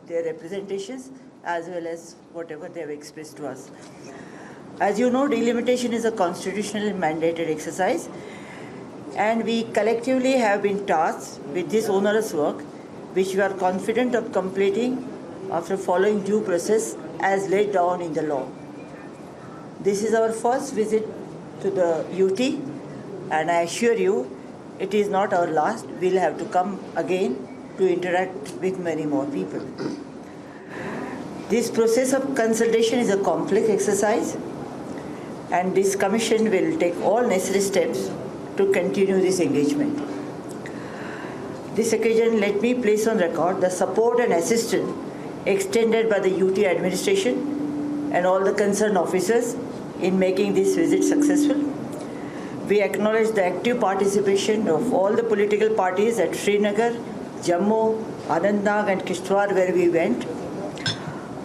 their representations as well as whatever they have expressed to us. As you know, delimitation is a constitutionally mandated exercise, and we collectively have been tasked with this onerous work, which we are confident of completing after following due process as laid down in the law. This is our first visit to the UT, and I assure you, it is not our last. We'll have to come again to interact with many more people. This process of consultation is a complex exercise, and this commission will take all necessary steps to continue this engagement. This occasion, let me place on record the support and assistance extended by the UT administration and all the concerned officers in making this visit successful. We acknowledge the active participation of all the political parties at Srinagar, Jammu, Anantnag and Kishtwar where we went,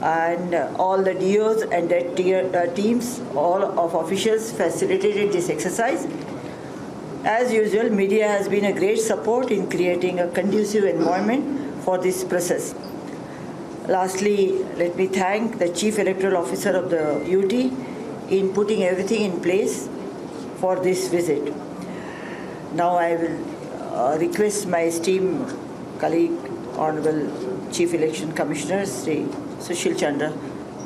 and all the DOs and their teams, all of officials facilitated this exercise. As usual, media has been a great support in creating a conducive environment for this process. Lastly, let me thank the Chief Electoral Officer of the UT in putting everything in place for this visit. Now I will request my esteemed colleague, Honorable Chief Election Commissioner, Sri Sushil Chandra,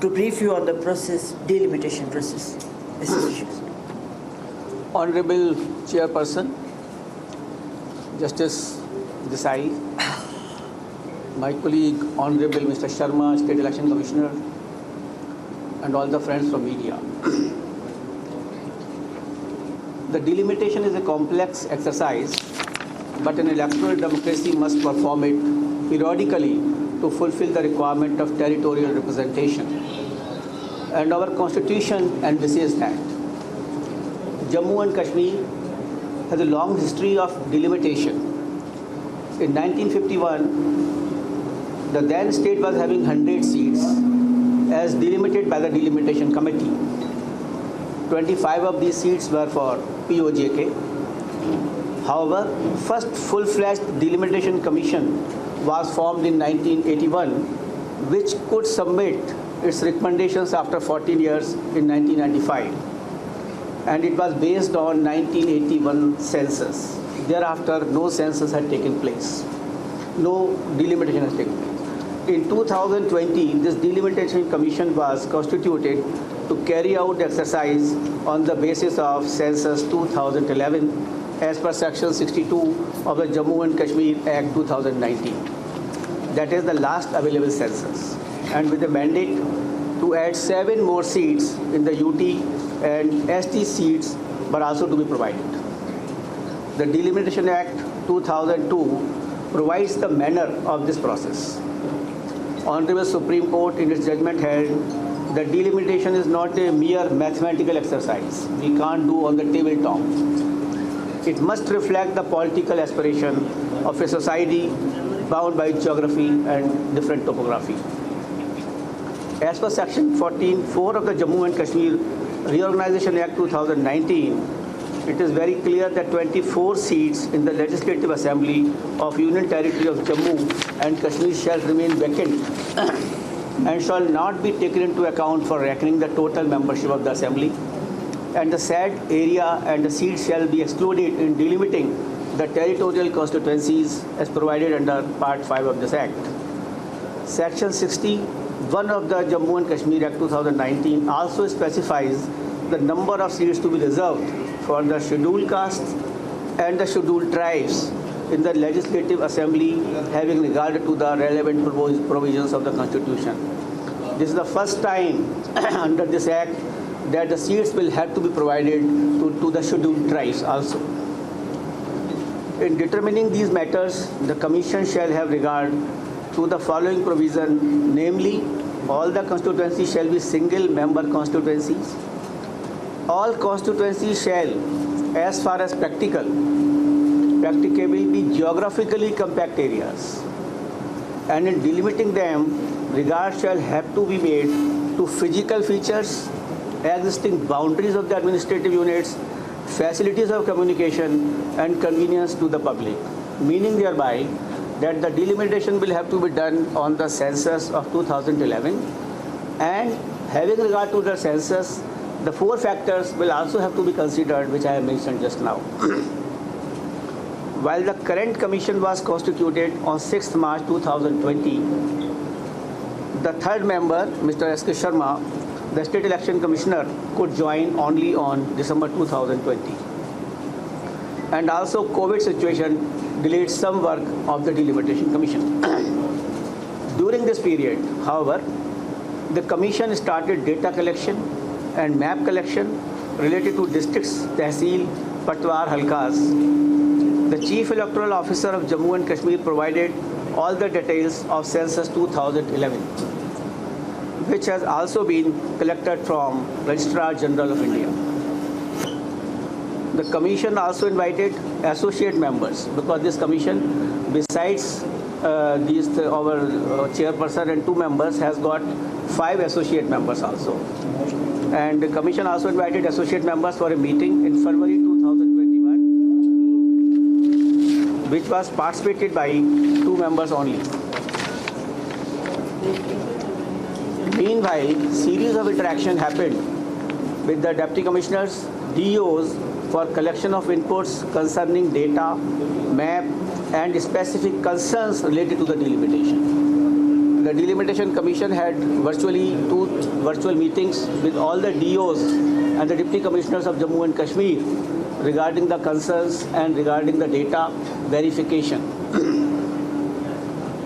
to brief you on the process, delimitation process. Honorable Chairperson, Justice Desai, my colleague Honorable Mr. Sharma, State Election Commissioner, and all the friends from media. The delimitation is a complex exercise, but an electoral democracy must perform it periodically to fulfill the requirement of territorial representation. And our Constitution envisages that. Jammu and Kashmir has a long history of delimitation. In 1951, the then state was having 100 seats as delimited by the Delimitation Committee. 25 of these seats were for POJK. However, first full-fledged delimitation commission was formed in 1981, which could submit its recommendations after 14 years in 1995. And it was based on 1981 census. Thereafter, no census had taken place. No delimitation has taken place. In 2020, this delimitation commission was constituted to carry out the exercise on the basis of census 2011 as per section 62 of the Jammu and Kashmir Act 2019. That is the last available census, and with the mandate to add 7 more seats in the UT and ST seats were also to be provided. The Delimitation Act 2002 provides the manner of this process. Honorable Supreme Court in its judgment held that delimitation is not a mere mathematical exercise. We can't do on the tabletop. It must reflect the political aspiration of a society bound by geography and different topography. As per Section 14(4) of the Jammu and Kashmir Reorganization Act 2019, it is very clear that 24 seats in the Legislative Assembly of Union Territory of Jammu and Kashmir shall remain vacant and shall not be taken into account for reckoning the total membership of the Assembly. And the said area and the seats shall be excluded in delimiting the territorial constituencies as provided under Part 5 of this Act. Section 61 of the Jammu and Kashmir Act 2019 also specifies the number of seats to be reserved for the scheduled castes and the scheduled tribes in the Legislative Assembly having regard to the relevant provisions of the Constitution. This is the first time under this Act that the seats will have to be provided to the scheduled tribes also. In determining these matters, the Commission shall have regard to the following provision, namely, all the constituencies shall be single-member constituencies. All constituencies shall, as far as practicable, be geographically compact areas. And in delimiting them, regard shall have to be made to physical features, existing boundaries of the administrative units, facilities of communication, and convenience to the public, meaning thereby that the delimitation will have to be done on the census of 2011, and having regard to the census, the 4 factors will also have to be considered, which I have mentioned just now. While the current commission was constituted on 6th March 2020, the third member, Mr. S.K. Sharma, the State Election Commissioner, could join only on December 2020. And also COVID situation delayed some work of the Delimitation Commission. During this period, however, the Commission started data collection and map collection related to districts, Tehsil, Patwar, Halkas. The Chief Electoral Officer of Jammu and Kashmir provided all the details of Census 2011, which has also been collected from Registrar General of India. The Commission also invited associate members, because this Commission, besides our chairperson and 2 members, has got 5 associate members also. And the Commission also invited associate members for a meeting in February 2021, which was participated by 2 members only. Meanwhile, series of interaction happened with the Deputy Commissioners, DOs, for collection of inputs concerning data, map, and specific concerns related to the delimitation. The Delimitation Commission had 2 virtual meetings with all the DOs and the Deputy Commissioners of Jammu and Kashmir regarding the concerns and regarding the data verification.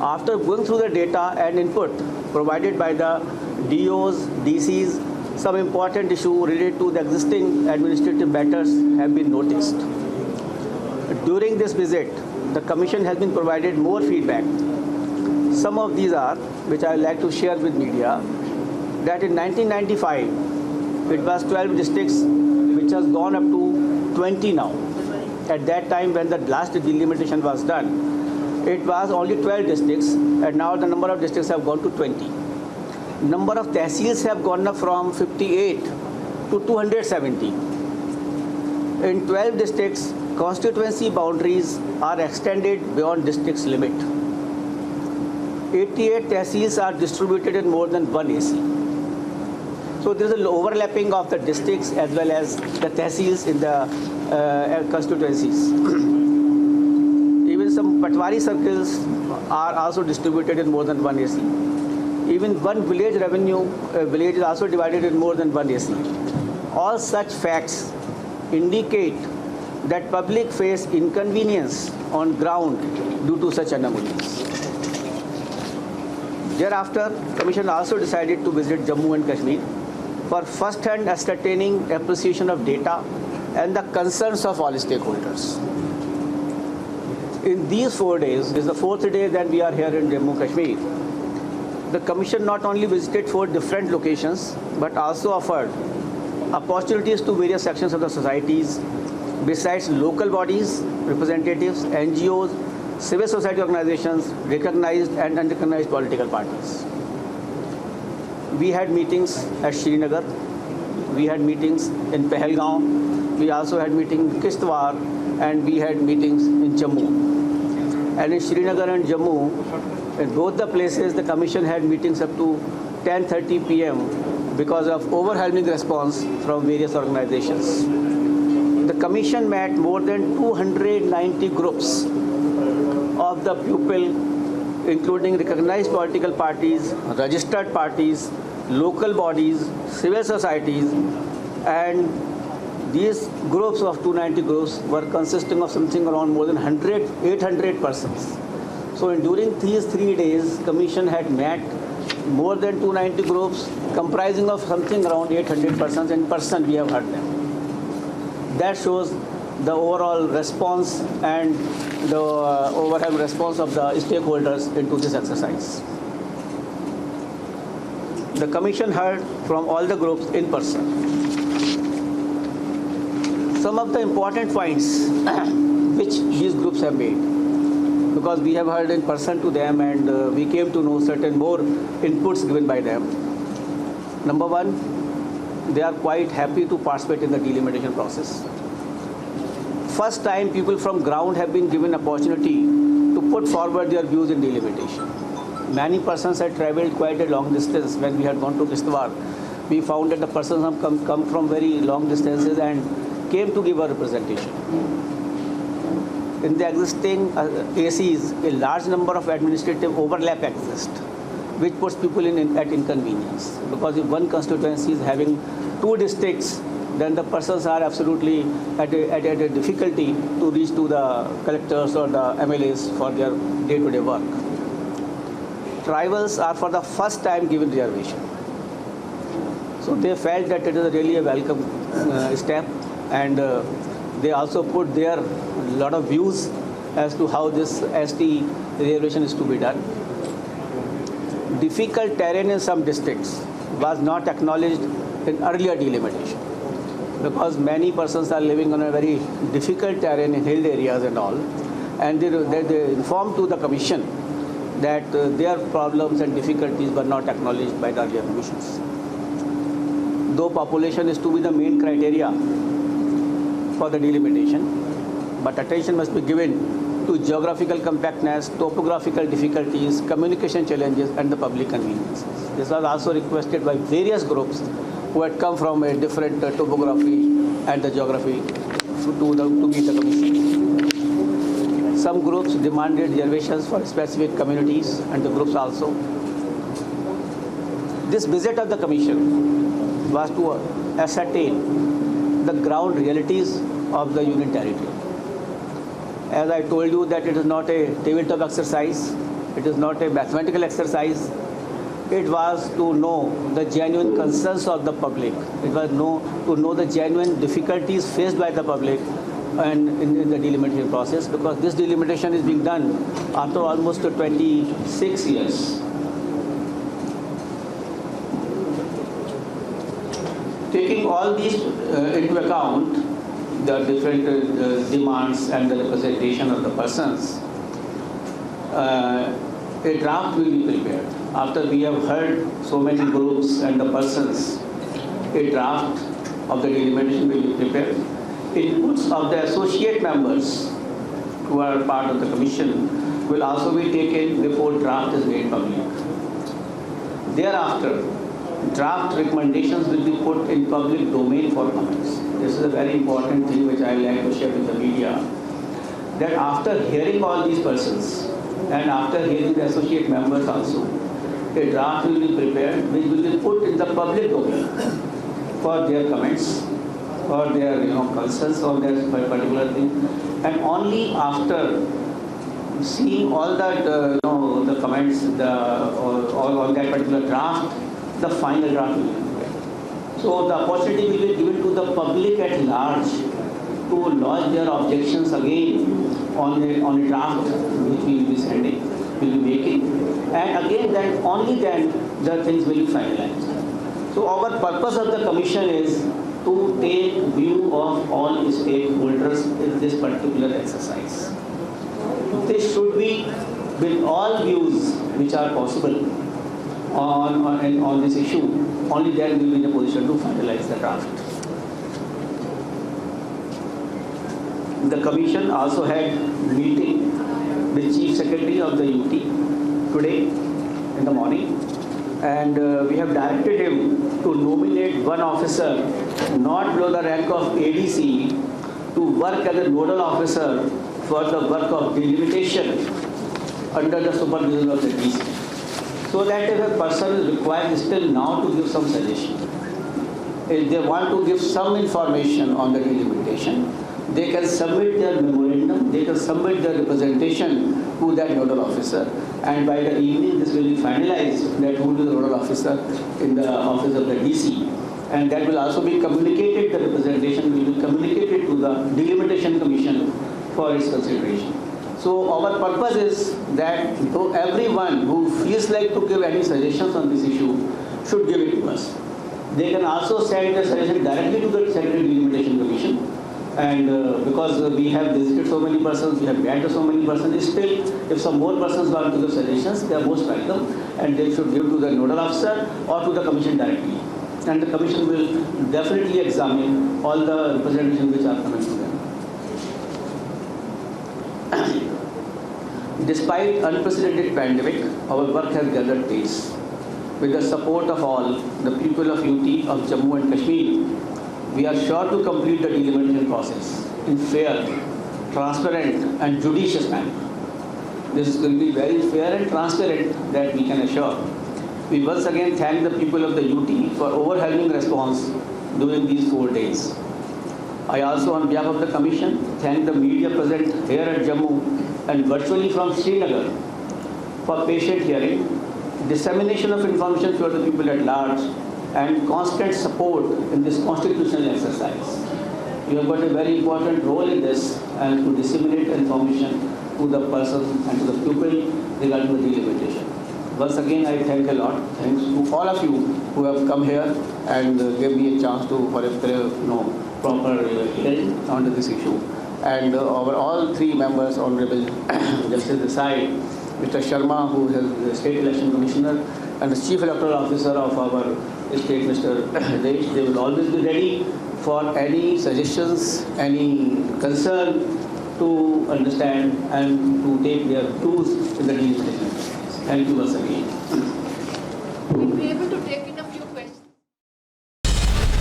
After going through the data and input provided by the DOs, DCs, some important issues related to the existing administrative matters have been noticed. During this visit, the Commission has been provided more feedback. Some of these are, which I would like to share with media, that in 1995, it was 12 districts, which has gone up to 20 now. At that time, when the last delimitation was done, it was only 12 districts, and now the number of districts have gone to 20. Number of tehsils have gone up from 58 to 270. In 12 districts, constituency boundaries are extended beyond district's limit. 88 tehsils are distributed in more than 1 AC. So there is an overlapping of the districts as well as the tehsils in the constituencies. Even some Patwari circles are also distributed in more than 1 AC. Even one village village is also divided in more than 1 AC. All such facts indicate that public face inconvenience on ground due to such anomalies. Thereafter, Commission also decided to visit Jammu and Kashmir for first-hand ascertaining appreciation of data and the concerns of all stakeholders. In these 4 days, this is the 4th day that we are here in Jammu and Kashmir, the Commission not only visited 4 different locations, but also offered opportunities to various sections of the societies, besides local bodies, representatives, NGOs, civil society organizations, recognized and unrecognized political parties. We had meetings at Srinagar, we had meetings in Pahalgam, we also had meetings in Kishtwar, and we had meetings in Jammu. And in Srinagar and Jammu, in both the places, the Commission had meetings up to 10:30 p.m. because of overwhelming response from various organizations. The Commission met more than 290 groups of the people, including recognized political parties, registered parties, local bodies, civil societies, and these groups of 290 groups were consisting of something around more than 800 persons. So during these 3 days, Commission had met more than 290 groups comprising of something around 800 persons. In person, we have heard them. That shows the overall response and the overall response of the stakeholders into this exercise. The Commission heard from all the groups in person. Some of the important points which these groups have made, because we have heard in person to them and we came to know certain more inputs given by them. Number 1, they are quite happy to participate in the delimitation process. First time people from ground have been given opportunity to put forward their views in delimitation. Many persons had travelled quite a long distance. When we had gone to Kishtwar, we found that the persons have come from very long distances and came to give a representation. In the existing ACs, a large number of administrative overlap exist, which puts people at inconvenience. Because if one constituency is having 2 districts, then the persons are absolutely at a difficulty to reach to the collectors or the MLAs for their day-to-day work. Tribals are for the first time given reservation. So they felt that it is really a welcome step, and they also put their lot of views as to how this ST reservation is to be done. Difficult terrain in some districts was not acknowledged in earlier delimitation, because many persons are living on a very difficult terrain in hill areas and all, and they informed to the commission that their problems and difficulties were not acknowledged by the earlier commissions. Though population is to be the main criteria for the delimitation, but attention must be given to geographical compactness, topographical difficulties, communication challenges, and the public conveniences. This was also requested by various groups who had come from a different topography and the geography to meet the commission. Some groups demanded reservations for specific communities, and the groups also. This visit of the commission was to ascertain the ground realities of the union territory. As I told you that it is not a tabletop exercise, it is not a mathematical exercise. It was to know the genuine concerns of the public. It was to know the genuine difficulties faced by the public and in the delimitation process, because this delimitation is being done after almost 26 years. Taking all these into account, the different demands and the representation of the persons, a draft will be prepared. After we have heard so many groups and the persons, a draft of the delimitation will be prepared. Inputs of the associate members who are part of the commission will also be taken before draft is made public. Thereafter, draft recommendations will be put in public domain for comments. This is a very important thing which I would like to share with the media, that after hearing all these persons and after hearing the associate members also, a draft will be prepared which will be put in the public domain for their comments, for their concerns on their particular thing, and only after seeing all that the comments all on that particular draft, the final draft will be prepared. So the opportunity will be given to the public at large to lodge their objections again on a draft which we will be sending, will be making, and again then only then the things will be finalized. So our purpose of the commission is to take view of all stakeholders in this particular exercise. This should be with all views which are possible on this issue. Only then we will be in a position to finalize the draft. The commission also had meeting with Chief Secretary of the UT today in the morning, and we have directed him to nominate one officer not below the rank of ADC to work as a nodal officer for the work of delimitation under the supervision of the DC. So that if a person is required still now to give some suggestion, if they want to give some information on the delimitation, they can submit their memorandum, they can submit their representation to that nodal officer, and by the evening this will be finalized that who is the nodal officer in the office of the DC, and that will also be communicated, the representation will be communicated to the delimitation commission for its consideration. So our purpose is that everyone who feels like to give any suggestions on this issue should give it to us. They can also send their suggestion directly to the Secretary Delimitation Commission, and because we have visited so many persons, we have met so many persons, still if some more persons want to give suggestions, they are most welcome, and they should give to the nodal officer or to the commission directly. And the commission will definitely examine all the representations which are coming to them. Despite unprecedented pandemic, our work has gathered pace. With the support of all the people of UT of Jammu and Kashmir, we are sure to complete the delimitation process in fair, transparent and judicious manner. This will be very fair and transparent, that we can assure. We once again thank the people of the UT for overwhelming response during these 4 days. I also, on behalf of the Commission, thank the media present here at Jammu and virtually from Srinagar for patient hearing, dissemination of information for the people at large, and constant support in this constitutional exercise. You have got a very important role in this, and to disseminate information to the person and to the people regarding the delimitation. Once again, I thank a lot. Thanks to all of you who have come here and gave me a chance to for a proper hearing on this issue. And our all three members, Honorable Justice Desai, Mr. Sharma, who is the State Election Commissioner, and the Chief Electoral Officer of our state, Mr. Desh, they will always be ready for any suggestions, any concern to understand and to take their views in the delimitation. Thank you once again. Will you be able to take in a